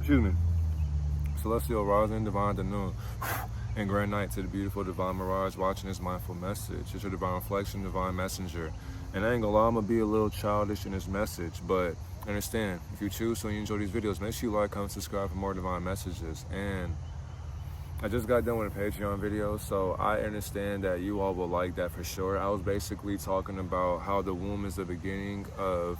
excuse me, celestial rising, divine to noon, and grand night to the beautiful divine mirage watching this mindful message. It's your divine reflection, divine messenger. And I ain't gonna lie, I'm gonna be a little childish in this message, but understand, if you choose to and you enjoy these videos, make sure you like, comment, subscribe for more divine messages. And I just got done with a Patreon video, so I understand that you all will like that for sure. I was basically talking about how the womb is the beginning of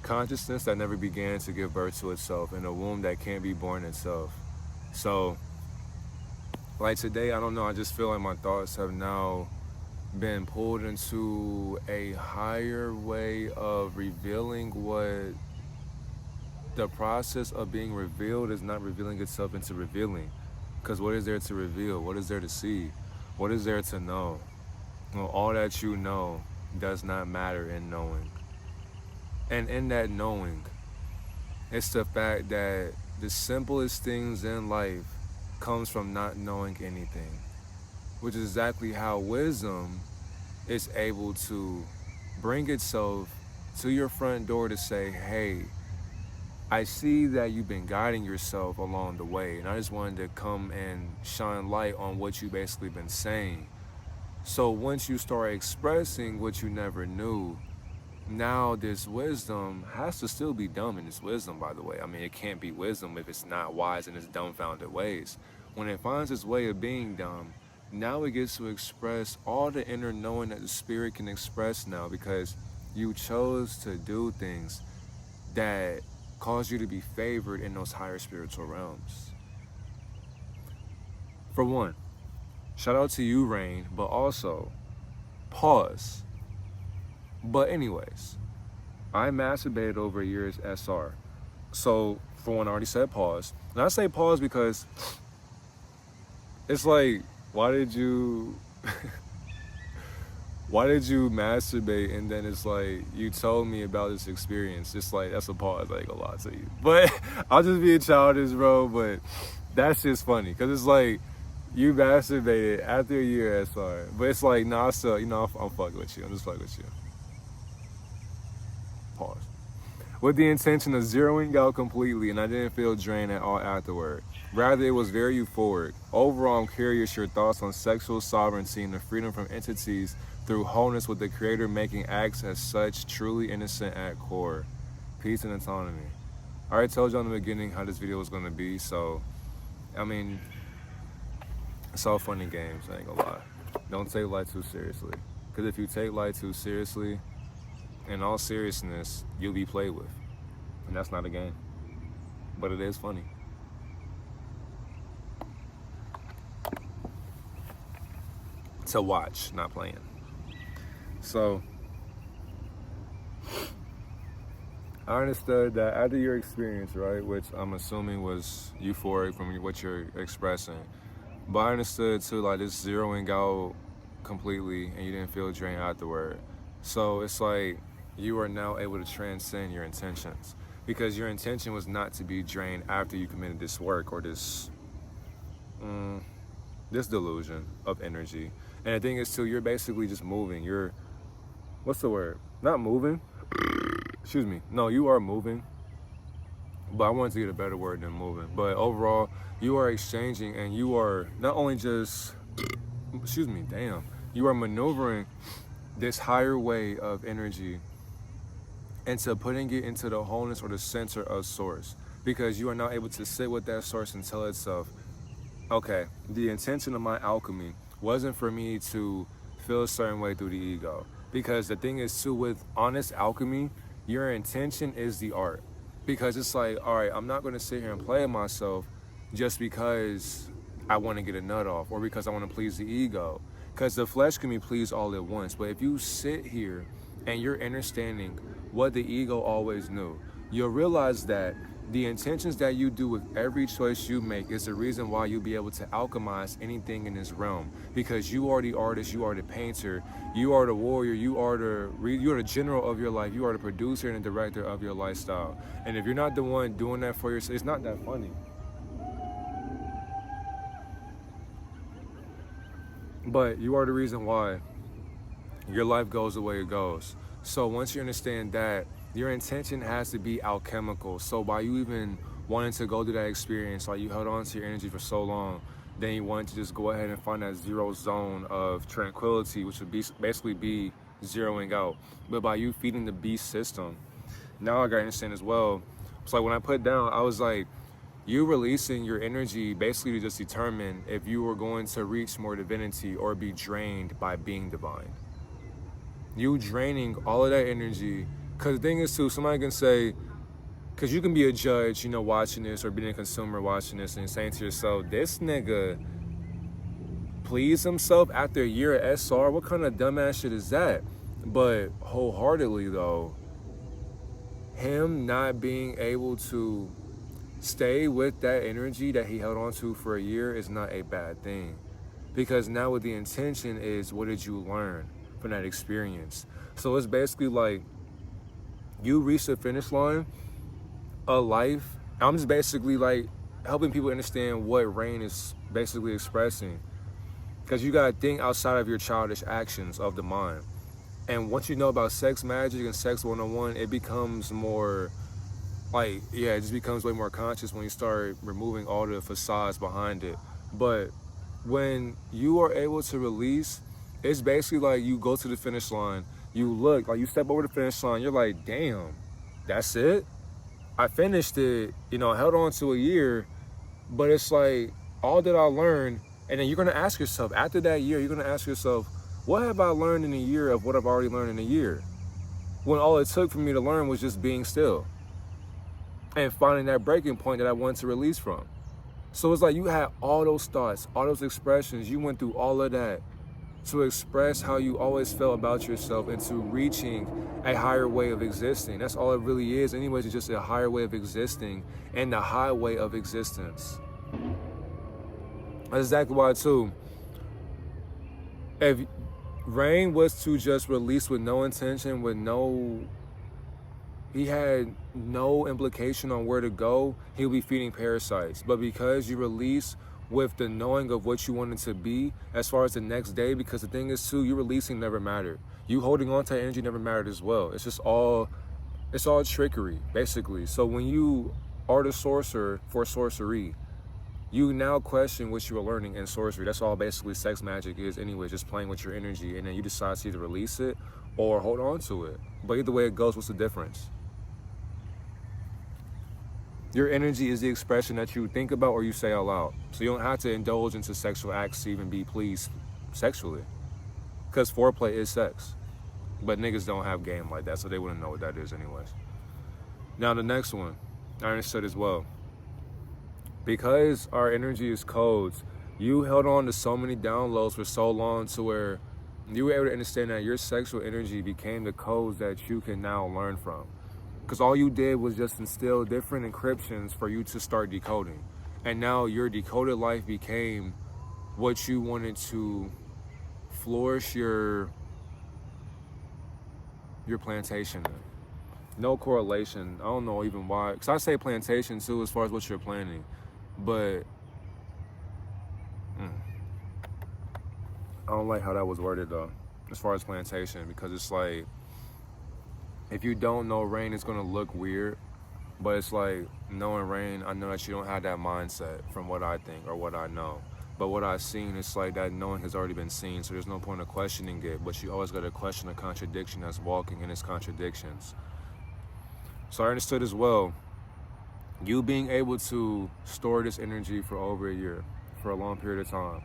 consciousness that never began to give birth to itself, and a womb that can't be born itself. So, like today, I don't know, I just feel like my thoughts have now been pulled into a higher way of revealing what the process of being revealed is not revealing itself into revealing. Because what is there to reveal? What is there to see? What is there to know? Well, all that you know does not matter in knowing. And in that knowing, it's the fact that the simplest things in life comes from not knowing anything, which is exactly how wisdom is able to bring itself to your front door to say, hey, I see that you've been guiding yourself along the way, and I just wanted to come and shine light on what you basically been saying. So once you start expressing what you never knew, now this wisdom has to still be dumb in its wisdom, by the way. I mean, it can't be wisdom if it's not wise in its dumbfounded ways. When it finds its way of being dumb, now it gets to express all the inner knowing that the spirit can express now, because you chose to do things that cause you to be favored in those higher spiritual realms. For one, shout out to you, Rain, but also, pause. But anyways, I masturbated over a year's SR. So, for one, I already said pause. And I say pause because it's like, why did you masturbate? And then it's like, you told me about this experience. It's like, that's a pause, I ain't gonna lie to you. But I'll just be childish, bro. But that's just funny. Because it's like, you masturbated after a year SR. But it's like, nah, so, I'm fucking with you. I'm just fucking with you. Pause. With the intention of zeroing out completely, and I didn't feel drained at all afterward. Rather, it was very euphoric. Overall, I'm curious your thoughts on sexual sovereignty and the freedom from entities through wholeness, with the creator making acts as such truly innocent at core. Peace and autonomy. I already told you in the beginning how this video was going to be, so, I mean, it's all fun and games, I ain't gonna lie. Don't take life too seriously. Because if you take life too seriously, in all seriousness, you'll be played with. And that's not a game. But it is funny. To watch, not playing. So, I understood that after your experience, right, which I'm assuming was euphoric from what you're expressing, but I understood too, like, this zeroing out completely and you didn't feel drained afterward. So it's like, you are now able to transcend your intentions, because your intention was not to be drained after you committed this work or this delusion of energy. And the thing is too, you're basically just moving. You're, what's the word? Not moving. Excuse me. No, you are moving. But I wanted to get a better word than moving. But overall, you are exchanging, and you are not only just, you are maneuvering this higher way of energy into putting it into the wholeness or the center of source, because you are now able to sit with that source and tell itself, okay, the intention of my alchemy wasn't for me to feel a certain way through the ego. Because the thing is too, with honest alchemy, your intention is the art. Because it's like, all right, I'm not going to sit here and play myself just because I want to get a nut off or because I want to please the ego. Because the flesh can be pleased all at once. But if you sit here and you're understanding what the ego always knew, you'll realize that the intentions that you do with every choice you make is the reason why you'll be able to alchemize anything in this realm. Because you are the artist, you are the painter, you are the warrior, you are the general of your life, you are the producer and the director of your lifestyle. And if you're not the one doing that for yourself, it's not that funny. But you are the reason why your life goes the way it goes. So once you understand that, your intention has to be alchemical. So by you even wanting to go through that experience. Like, you held on to your energy for so long, then you wanted to just go ahead and find that zero zone of tranquility, which would be basically be zeroing out. But by you feeding the beast system, now I got to understand as well. So like when I put down, I was like, you releasing your energy basically to just determine if you were going to reach more divinity or be drained by being divine. You draining all of that energy, because the thing is too, somebody can say, because you can be a judge, you know, watching this, or being a consumer watching this and saying to yourself, this nigga pleased himself after a year at SR, what kind of dumbass shit is that? But wholeheartedly though, him not being able to stay with that energy that he held on to for a year is not a bad thing. Because now what the intention is, what did you learn from that experience? So it's basically like, you reached the finish line of life. I'm just basically like helping people understand what rain is basically expressing. Because you gotta think outside of your childish actions of the mind. And once you know about sex magic and sex 101, it becomes more like, yeah, it just becomes way more conscious when you start removing all the facades behind it. But when you are able to release, it's basically like you go to the finish line, you look, like you step over the finish line, you're like, damn, that's it? I finished it, you know, held on to a year, but it's like, all that I learned, and then you're gonna ask yourself, after that year, you're gonna ask yourself, what have I learned in a year of what I've already learned in a year? When all it took for me to learn was just being still and finding that breaking point that I wanted to release from. So it's like you had all those thoughts, all those expressions, you went through all of that to express how you always felt about yourself into reaching a higher way of existing. That's all it really is. Anyways, it's just a higher way of existing and the highway of existence. That's exactly why too, if Rain was to just release with no intention, with no, he had no implication on where to go, he'll be feeding parasites. But because you release with the knowing of what you wanted to be as far as the next day, because the thing is too, you releasing never mattered. You holding on to that energy never mattered as well. It's just all, it's all trickery, basically. So when you are the sorcerer for sorcery, you now question what you were learning in sorcery. That's all basically sex magic is anyway, just playing with your energy, and then you decide to either release it or hold on to it. But either way it goes, what's the difference? Your energy is the expression that you think about or you say out loud. So you don't have to indulge into sexual acts to even be pleased sexually. Because foreplay is sex. But niggas don't have game like that, so they wouldn't know what that is anyways. Now the next one, I understood as well. Because our energy is codes, you held on to so many downloads for so long to where you were able to understand that your sexual energy became the codes that you can now learn from. Because all you did was just instill different encryptions for you to start decoding. And now your decoded life became what you wanted to flourish your plantation in. No correlation. I don't know even why. Because I say plantation too as far as what you're planning. But I don't like how that was worded though, as far as plantation, because it's like, if you don't know Rain, it's gonna look weird, but it's like, knowing Rain, I know that you don't have that mindset from what I think or what I know. But what I've seen, it's like that knowing has already been seen, so there's no point of questioning it, but you always gotta question a contradiction that's walking in its contradictions. So I understood as well, you being able to store this energy for over a year, for a long period of time,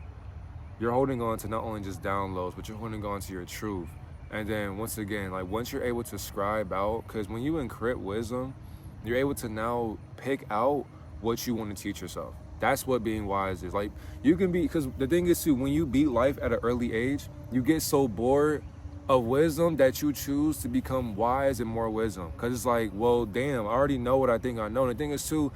you're holding on to not only just downloads, but you're holding on to your truth. And then once again, like once you're able to scribe out, because when you encrypt wisdom, you're able to now pick out what you want to teach yourself. That's what being wise is. Like you can be, because the thing is too, when you beat life at an early age, you get so bored of wisdom that you choose to become wise and more wisdom. Because it's like, well, damn, I already know what I think I know. And the thing is too,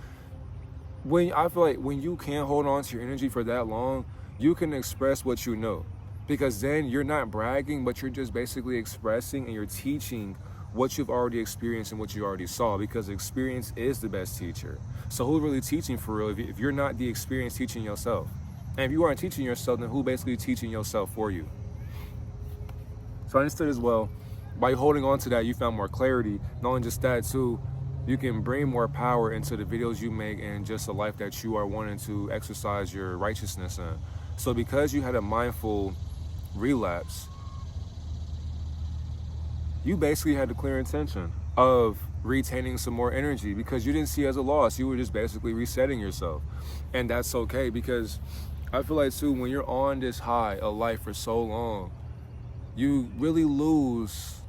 when I feel like when you can't hold on to your energy for that long, you can express what you know. Because then you're not bragging, but you're just basically expressing and you're teaching what you've already experienced and what you already saw, because experience is the best teacher. So who's really teaching for real if you're not the experience teaching yourself? And if you aren't teaching yourself, then who basically teaching yourself for you? So I understood as well, by holding on to that, you found more clarity. Not only just that too, You can bring more power into the videos you make and just a life that you are wanting to exercise your righteousness in. So because you had a mindful relapse, you basically had a clear intention of retaining some more energy because you didn't see it as a loss. You were just basically resetting yourself. And that's okay, because I feel like too, when you're on this high of life for so long, you really lose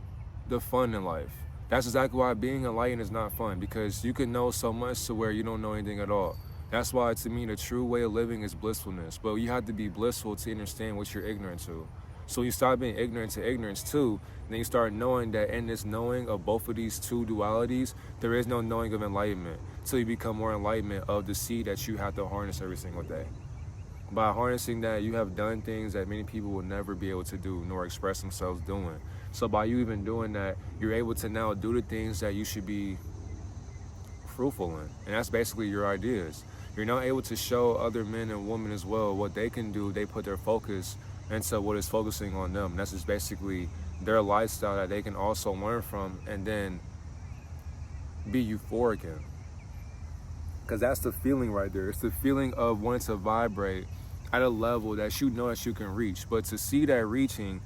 the fun in life. That's exactly why being enlightened is not fun, because you can know so much to where you don't know anything at all. That's why, to me, the true way of living is blissfulness. But you have to be blissful to understand what you're ignorant to. So you start being ignorant to ignorance too, then you start knowing that in this knowing of both of these two dualities, there is no knowing of enlightenment. So you become more enlightenment of the seed that you have to harness every single day. By harnessing that, you have done things that many people will never be able to do nor express themselves doing. So by you even doing that, you're able to now do the things that you should be fruitful in. And that's basically your ideas. You're now able to show other men and women as well what they can do. They put their focus into what is focusing on them. That's just basically their lifestyle that they can also learn from and then be euphoric in. Because that's the feeling right there. It's the feeling of wanting to vibrate at a level that you know that you can reach. But to see that reaching,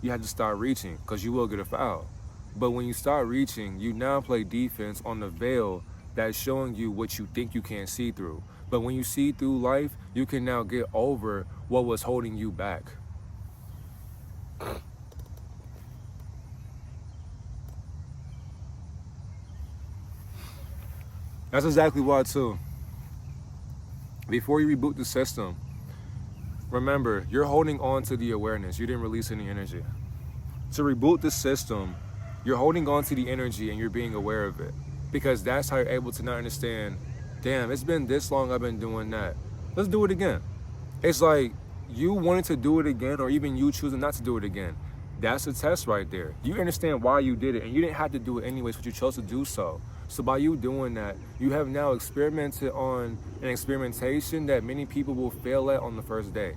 you have to start reaching, because you will get a foul. But when you start reaching, you now play defense on the veil that's showing you what you think you can't see through. But when you see through life, you can now get over what was holding you back. That's exactly why too. Before you reboot the system, remember, you're holding on to the awareness. You didn't release any energy. To reboot the system, you're holding on to the energy and you're being aware of it. Because that's how you're able to not understand, damn, it's been this long I've been doing that. Let's do it again. It's like you wanting to do it again, or even you choosing not to do it again. That's a test right there. You understand why you did it, and you didn't have to do it anyways, but you chose to do so. So by you doing that, you have now experimented on an experimentation that many people will fail at on the first day.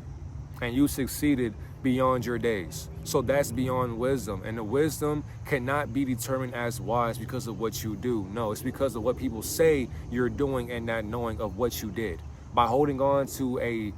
And you succeeded beyond your days. So that's beyond wisdom. And the wisdom cannot be determined as wise because of what you do. No, it's because of what people say you're doing and not knowing of what you did. By holding on to a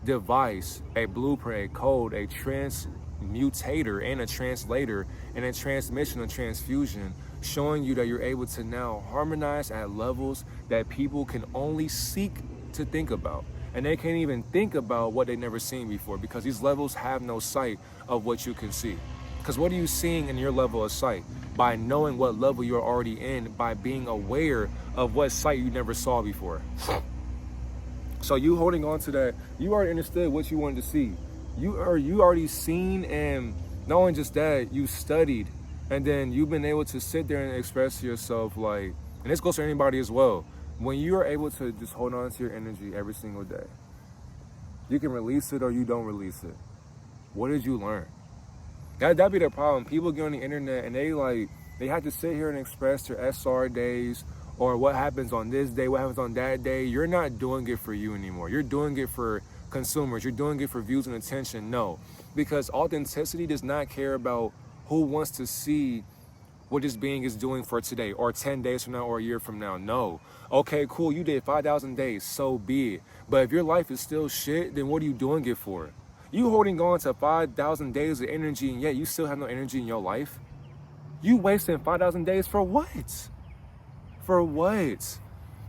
device, a blueprint, a code, a transmutator and a translator, and a transmission and transfusion, showing you that you're able to now harmonize at levels that people can only seek to think about. And they can't even think about what they've never seen before, because these levels have no sight of what you can see. Because what are you seeing in your level of sight? By knowing what level you're already in, by being aware of what sight you never saw before. So you holding on to that, you already understood what you wanted to see. You already seen, and not only just that, you studied, and then you've been able to sit there and express yourself, like, and this goes for anybody as well. When you are able to just hold on to your energy every single day, you can release it or you don't release it. What did you learn? That'd be the problem. People get on the internet and they have to sit here and express their SR days, or what happens on this day, what happens on that day. You're not doing it for you anymore. You're doing it for consumers. You're doing it for views and attention. No, because authenticity does not care about who wants to see what this being is doing for today, or 10 days from now, or a year from now. No. Okay, cool, you did 5,000 days, so be it. But if your life is still shit, then what are you doing it for? You holding on to 5,000 days of energy, and yet you still have no energy in your life? You wasting 5,000 days for what? For what?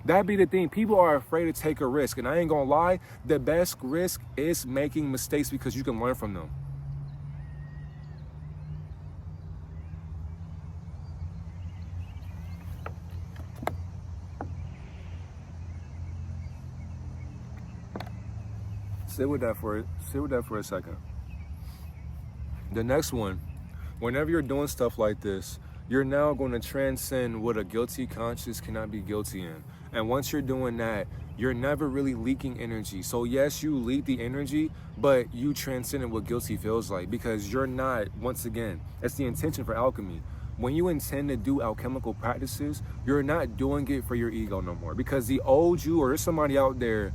That be the thing. People are afraid to take a risk. And I ain't gonna lie, the best risk is making mistakes, because you can learn from them. Sit with that for a second. The next one, whenever you're doing stuff like this, you're now going to transcend what a guilty conscience cannot be guilty in. And once you're doing that, you're never really leaking energy. So yes, you leak the energy, but you transcend what guilty feels like, because you're not, once again, it's the intention for alchemy. When you intend to do alchemical practices, you're not doing it for your ego no more, because the old you, or there's somebody out there,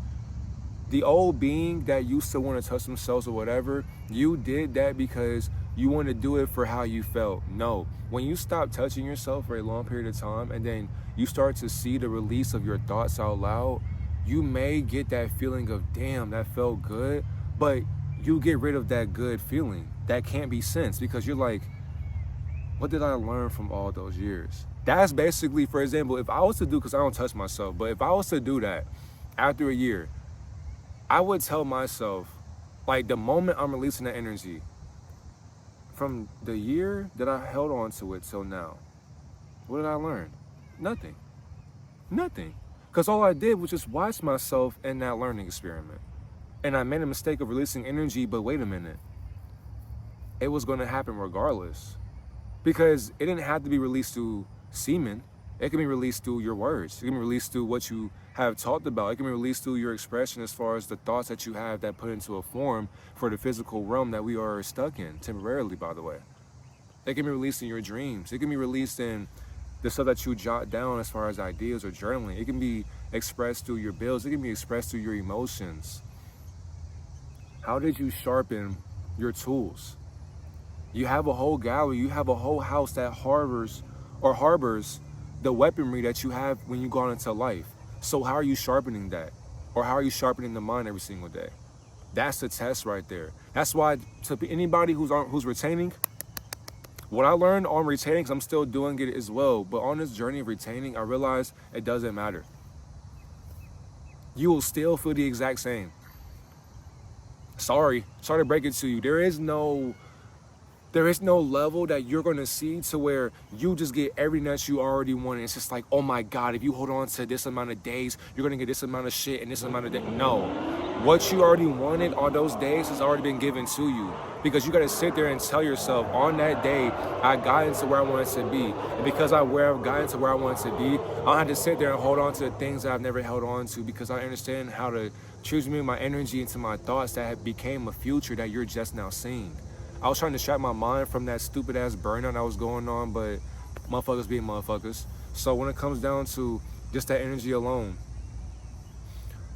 the old being that used to want to touch themselves or whatever, you did that because you want to do it for how you felt. No. When you stop touching yourself for a long period of time and then you start to see the release of your thoughts out loud, you may get that feeling of, damn, that felt good, but you get rid of that good feeling. That can't be sensed because you're like, what did I learn from all those years? That's basically, for example, if I was to do, because I don't touch myself, but if I was to do that after a year, I would tell myself, like, the moment I'm releasing that energy, from the year that I held on to it till now, what did I learn? Nothing. Nothing. Because all I did was just watch myself in that learning experiment. And I made a mistake of releasing energy, but wait a minute. It was going to happen regardless. Because it didn't have to be released through semen. It can be released through your words. It can be released through what you have talked about. It can be released through your expression as far as the thoughts that you have that put into a form for the physical realm that we are stuck in, temporarily, by the way. It can be released in your dreams. It can be released in the stuff that you jot down as far as ideas or journaling. It can be expressed through your bills. It can be expressed through your emotions. How did you sharpen your tools? You have a whole gallery, you have a whole house that harbors the weaponry that you have when you go out into life. So how are you sharpening that? Or how are you sharpening the mind every single day? That's the test right there. That's why, to anybody who's retaining, what I learned on retaining, because I'm still doing it as well, but on this journey of retaining, I realized it doesn't matter. You will still feel the exact same. Sorry to break it to you. There is no level that you're going to see to where you just get everything that you already wanted. It's just like, oh my God, if you hold on to this amount of days, you're going to get this amount of shit and this amount of days. No. What you already wanted on those days has already been given to you. Because you got to sit there and tell yourself, on that day, I got into where I wanted to be. And because I've gotten to where I wanted to be, I don't have to sit there and hold on to the things that I've never held on to, because I understand how to transmute my energy into my thoughts that have became a future that you're just now seeing. I was trying to distract my mind from that stupid ass burnout that was going on, but motherfuckers being motherfuckers. So when it comes down to just that energy alone,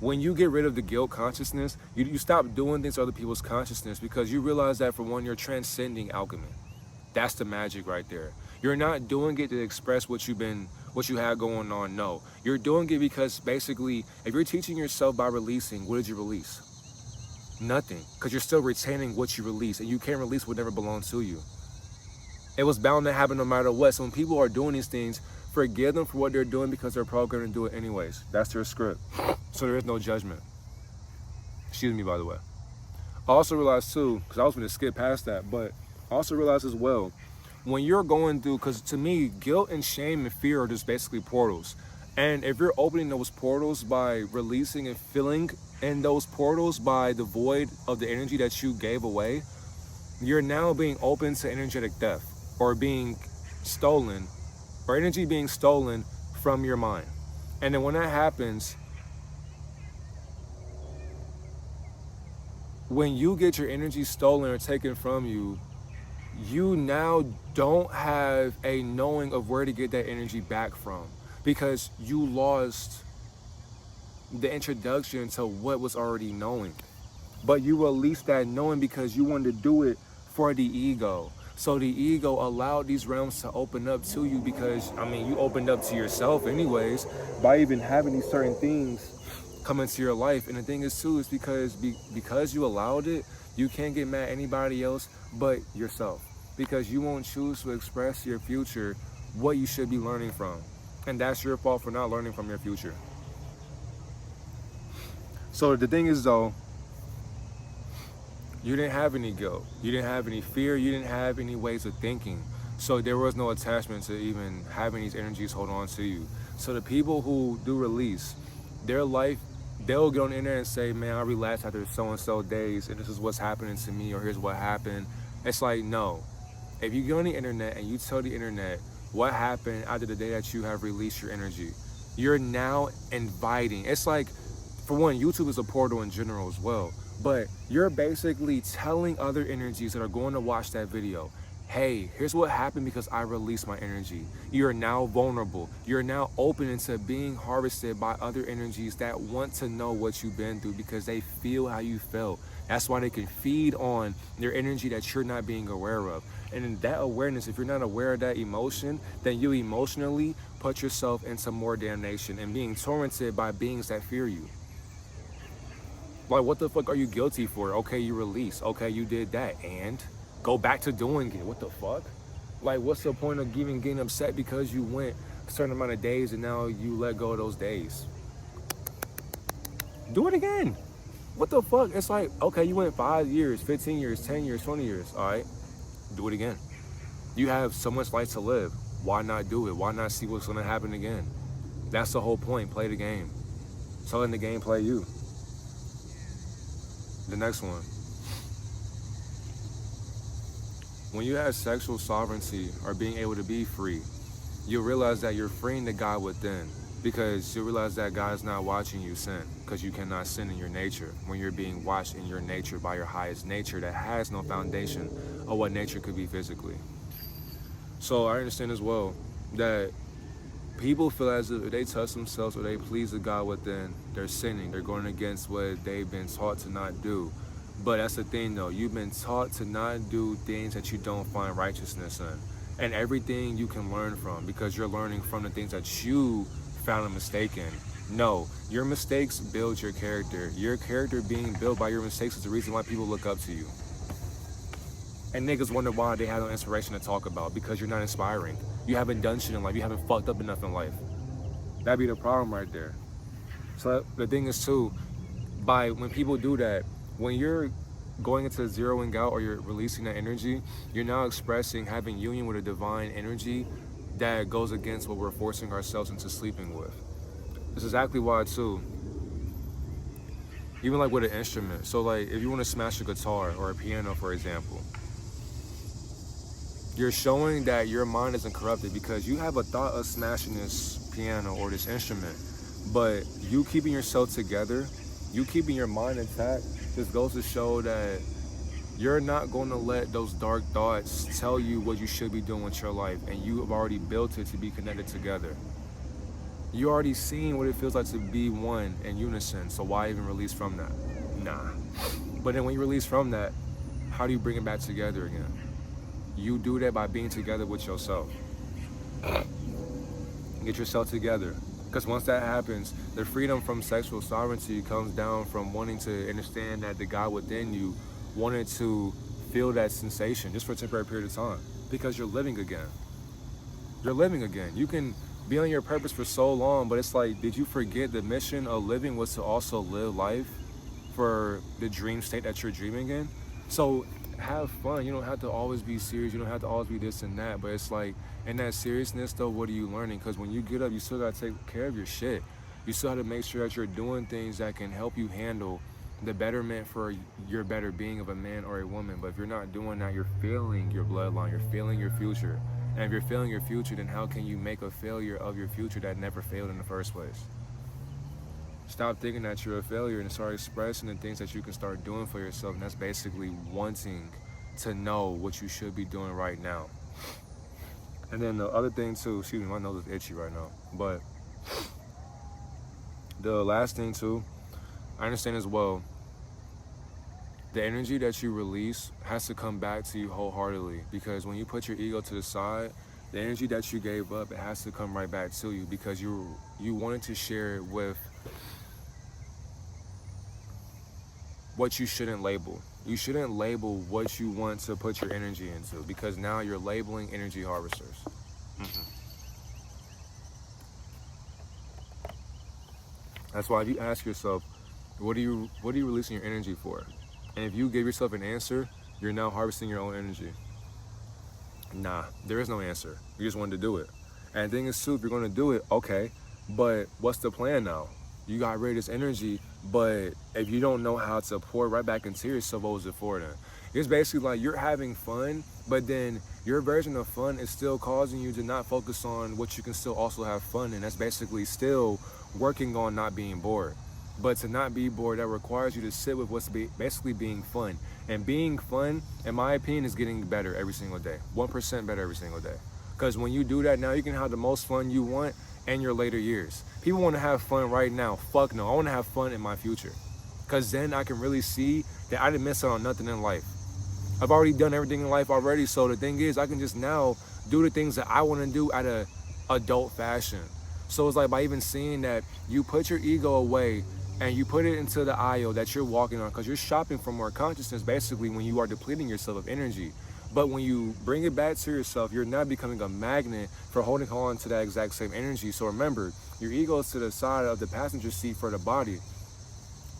when you get rid of the guilt consciousness, you stop doing things to other people's consciousness, because you realize that, for one, you're transcending alchemy. That's the magic right there. You're not doing it to express what you had going on. No, you're doing it because basically, if you're teaching yourself by releasing, what did you release? Nothing, because you're still retaining what you release, and you can't release what never belonged to you. It was bound to happen no matter what. So when people are doing these things, forgive them for what they're doing, because they're programmed to do it anyways. That's their script. So there is no judgment. Excuse me, by the way. I also realized too, because I was going to skip past that, but I also realized as well, when you're going through, because to me, guilt and shame and fear are just basically portals. And if you're opening those portals by releasing and filling in those portals by the void of the energy that you gave away, you're now being open to energetic theft, or being stolen, or energy being stolen from your mind. And then when that happens, when you get your energy stolen or taken from you, you now don't have a knowing of where to get that energy back from, because you lost the introduction to what was already knowing. But you released that knowing because you wanted to do it for the ego. So the ego allowed these realms to open up to you, because, I mean, you opened up to yourself anyways by even having these certain things come into your life. And the thing is too, is because you allowed it, you can't get mad at anybody else but yourself, because you won't choose to express your future what you should be learning from. And that's your fault for not learning from your future. So the thing is though, you didn't have any guilt, you didn't have any fear, you didn't have any ways of thinking. So there was no attachment to even having these energies hold on to you. So the people who do release, their life, they'll get on the internet and say, man, I relapsed after so-and-so days, and this is what's happening to me, or here's what happened. It's like, no. If you go on the internet and you tell the internet what happened after the day that you have released your energy, you're now inviting. It's like, for one, YouTube is a portal in general as well, but you're basically telling other energies that are going to watch that video, hey, here's what happened because I released my energy. You're now vulnerable. You're now open into being harvested by other energies that want to know what you've been through because they feel how you felt. That's why they can feed on their energy that you're not being aware of. And in that awareness, if you're not aware of that emotion, then you emotionally put yourself into more damnation and being tormented by beings that fear you. Like, what the fuck are you guilty for? Okay, you release. Okay, you did that. And go back to doing it. What the fuck? Like, what's the point of even getting upset because you went a certain amount of days and now you let go of those days? Do it again. What the fuck? It's like, okay, you went 5 years, 15 years, 10 years, 20 years. All right, do it again. You have so much life to live. Why not do it? Why not see what's going to happen again? That's the whole point. Play the game. So letting the game play you. The next one. When you have sexual sovereignty or being able to be free, you'll realize that you're freeing the God within, because you realize that God is not watching you sin, because you cannot sin in your nature when you're being watched in your nature by your highest nature that has no foundation of what nature could be physically. So I understand as well that people feel as if they touch themselves or they please the God within, they're sinning. They're going against what they've been taught to not do. But that's the thing though, you've been taught to not do things that you don't find righteousness in. And everything you can learn from, because you're learning from the things that you found a mistake in. No, your mistakes build your character. Your character being built by your mistakes is the reason why people look up to you. And niggas wonder why they have no inspiration to talk about, because you're not inspiring. You haven't done shit in life. You haven't fucked up enough in life. That'd be the problem right there. So the thing is too, when people do that, when you're going into zeroing out or you're releasing that energy, you're now expressing having union with a divine energy that goes against what we're forcing ourselves into sleeping with. This is exactly why too, even like with an instrument. So like if you want to smash a guitar or a piano, for example, you're showing that your mind isn't corrupted because you have a thought of smashing this piano or this instrument, but you keeping yourself together, you keeping your mind intact, this goes to show that you're not going to let those dark thoughts tell you what you should be doing with your life, and you have already built it to be connected together. You already seen what it feels like to be one in unison, so why even release from that? Nah. But then when you release from that, how do you bring it back together again? You do that by being together with yourself. Get yourself together. Because once that happens, the freedom from sexual sovereignty comes down from wanting to understand that the God within you wanted to feel that sensation just for a temporary period of time. Because you're living again. You're living again. You can be on your purpose for so long, but it's like, did you forget the mission of living was to also live life for the dream state that you're dreaming in? So have fun. You don't have to always be serious. You don't have to always be this and that. But it's like, in that seriousness though, what are you learning? Because when you get up, you still got to take care of your shit. You still have to make sure that you're doing things that can help you handle the betterment for your better being of a man or a woman. But if you're not doing that, you're failing your bloodline. You're failing your future. And if you're failing your future, then how can you make a failure of your future that never failed in the first place? Stop thinking that you're a failure and start expressing the things that you can start doing for yourself. And that's basically wanting to know what you should be doing right now. And then the other thing too, excuse me, my nose is itchy right now. But the last thing too, I understand as well, the energy that you release has to come back to you wholeheartedly, because when you put your ego to the side, the energy that you gave up, it has to come right back to you, because you wanted to share it with what you shouldn't label. You shouldn't label what you want to put your energy into, because now you're labeling energy harvesters. That's why if you ask yourself, what are you releasing your energy for? And if you give yourself an answer, you're now harvesting your own energy. Nah, there is no answer. You just wanted to do it. And the thing is too, if you're going to do it, okay, but what's the plan now? You got rid of this energy, but if you don't know how to pour it right back into yourself, what was it for then? It's basically like you're having fun, but then your version of fun is still causing you to not focus on what you can still also have fun in. That's basically still working on not being bored. But to not be bored, that requires you to sit with what's basically being fun. And being fun, in my opinion, is getting better every single day. 1% better every single day. Because when you do that now, you can have the most fun you want in your later years. People want to have fun right now. Fuck no. I want to have fun in my future. Because then I can really see that I didn't miss out on nothing in life. I've already done everything in life already. So the thing is, I can just now do the things that I want to do at a adult fashion. So it's like by even seeing that you put your ego away and you put it into the aisle that you're walking on, because you're shopping for more consciousness basically when you are depleting yourself of energy. But when you bring it back to yourself, you're now becoming a magnet for holding on to that exact same energy. So remember, your ego is to the side of the passenger seat for the body.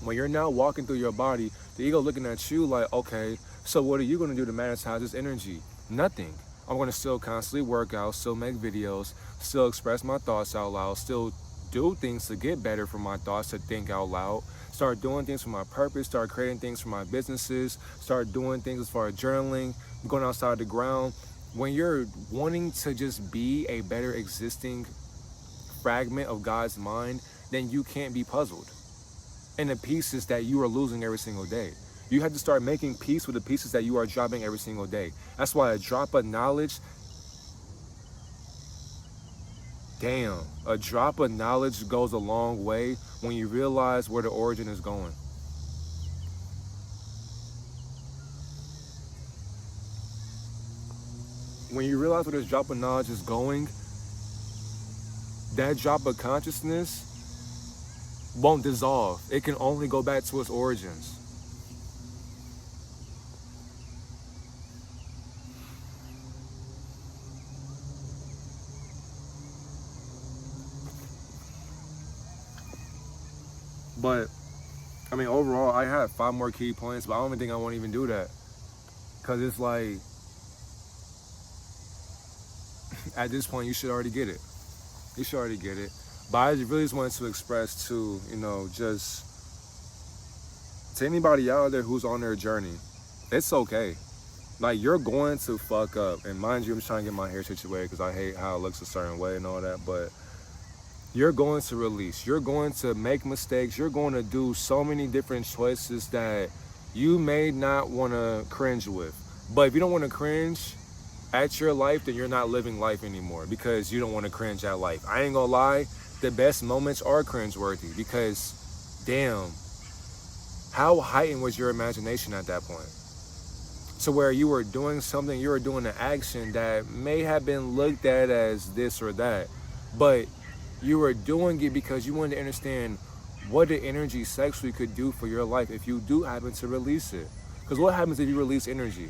When you're now walking through your body, the ego looking at you like, okay, so what are you going to do to magnetize this energy? Nothing. I'm going to still constantly work out, still make videos, still express my thoughts out loud, still do things to get better from my thoughts, to think out loud, start doing things for my purpose, start creating things for my businesses, start doing things as far as journaling, going outside the ground. When you're wanting to just be a better existing fragment of God's mind, then you can't be puzzled in the pieces that you are losing every single day. You have to start making peace with the pieces that you are dropping every single day. That's why a drop of knowledge, a drop of knowledge goes a long way when you realize where the origin is going. When you realize where this drop of knowledge is going, that drop of consciousness won't dissolve. It can only go back to its origins. But, I mean, overall, I have 5 more key points, but I don't even think I won't even do that. Because it's like, at this point, you should already get it. You should already get it. But I really just wanted to express to, just to anybody out there who's on their journey, it's okay. Like, you're going to fuck up. And mind you, I'm trying to get my hair situated because I hate how it looks a certain way and all that. But you're going to release. You're going to make mistakes. You're going to do so many different choices that you may not want to cringe with. But if you don't want to cringe at your life, then you're not living life anymore because you don't want to cringe at life. I ain't gonna lie, the best moments are cringeworthy because, damn, how heightened was your imagination at that point? To where you were doing something, you were doing an action that may have been looked at as this or that, but you were doing it because you wanted to understand what the energy sexually could do for your life if you do happen to release it. Because what happens if you release energy?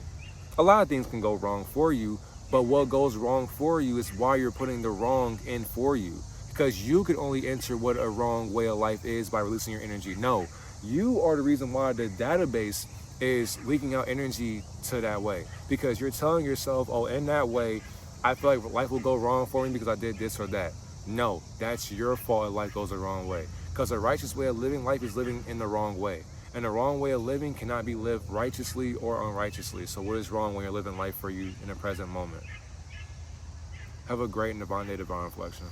A lot of things can go wrong for you, but what goes wrong for you is why you're putting the wrong in for you. Because you can only enter what a wrong way of life is by releasing your energy. No, you are the reason why the database is leaking out energy to that way. Because you're telling yourself, oh, in that way, I feel like life will go wrong for me because I did this or that. No, that's your fault if life goes the wrong way. Because a righteous way of living life is living in the wrong way. And the wrong way of living cannot be lived righteously or unrighteously. So what is wrong when you're living life for you in the present moment? Have a great and divine day, divine reflection.